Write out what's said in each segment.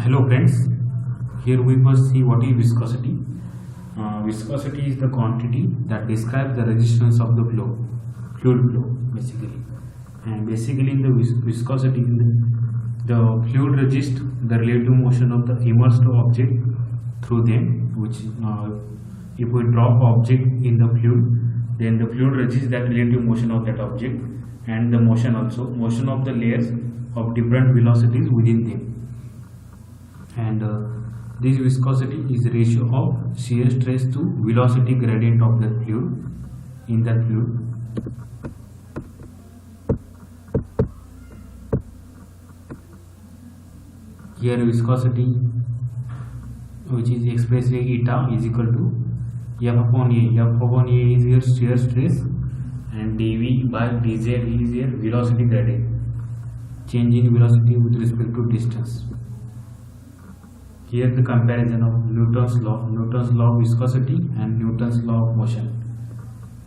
Hello friends, here we first see what is viscosity. Viscosity is the quantity that describes the resistance of the fluid flow basically. And basically in the viscosity, the fluid resists the relative motion of the immersed object through them, which if we drop object in the fluid, then the fluid resists that relative motion of that object and the motion of the layers of different velocities within them. And this viscosity is the ratio of shear stress to velocity gradient of the fluid in that fluid. Here viscosity, which is expressed as eta, is equal to F upon A. F upon A is your shear stress and dV by dz is your velocity gradient, change in velocity with respect to distance. Here the comparison of Newton's law of viscosity and Newton's law of motion.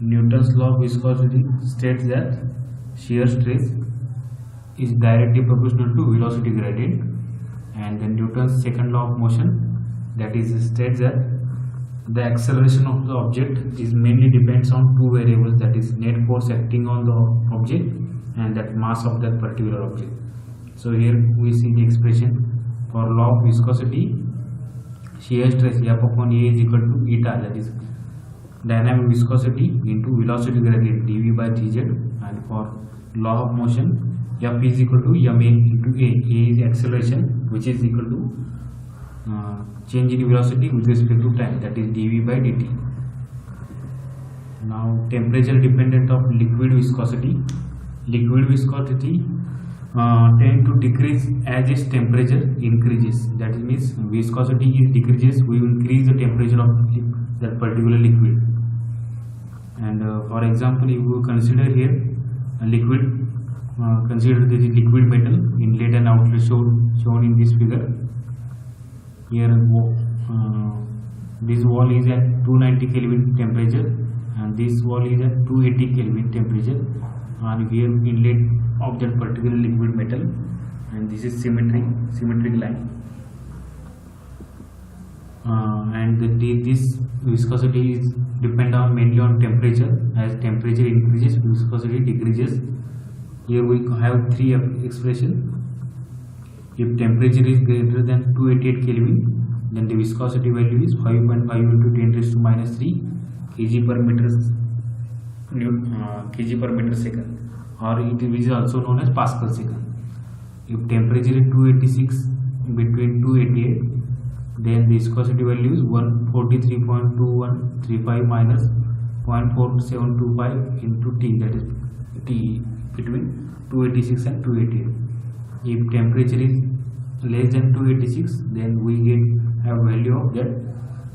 Newton's law of viscosity states that shear stress is directly proportional to velocity gradient, and then Newton's second law of motion, that is states that the acceleration of the object is mainly depends on two variables, that is net force acting on the object and that mass of that particular object. So here we see the expression for law of viscosity. Shear stress F upon A is equal to eta, that is dynamic viscosity into velocity gradient dV by dz, and for law of motion F is equal to ma into A. A is acceleration, which is equal to change in velocity with respect to time, that is dV by dt. Now temperature dependent of liquid viscosity. Liquid viscosity tend to decrease as its temperature increases. That means viscosity is decreases, we will increase the temperature of that particular liquid. And for example, if we consider here a liquid, consider this liquid metal inlet and outlet shown in this figure. Here this wall is at 290 Kelvin temperature and this wall is at 280 Kelvin temperature, and here inlet of that particular liquid metal, and this is symmetric line, and this viscosity is depend on mainly on temperature. As temperature increases, viscosity decreases. Here we have three expressions. If temperature is greater than 288 Kelvin, then the viscosity value is 5.5 into 10 raised to minus 3 kg per meter second, or it is also known as Pascal second. If temperature is 286 between 288, then the viscosity value is 143.2135 minus 0.4725 into T, that is T between 286 and 288. If temperature is less than 286, then we have value of that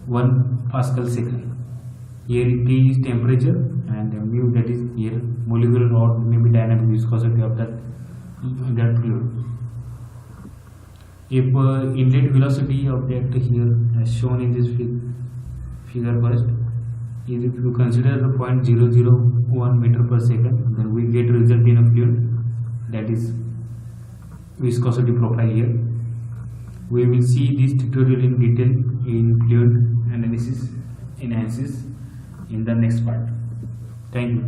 1 Pascal second. Here T is temperature and mu, that is here molecular or maybe dynamic viscosity of that fluid. If inlet velocity of that here as shown in this figure first is, if you consider the 0.001 meter per second, then we get result in a fluid, that is viscosity profile. Here we will see this tutorial in detail in fluid analysis in the next part. Thank you.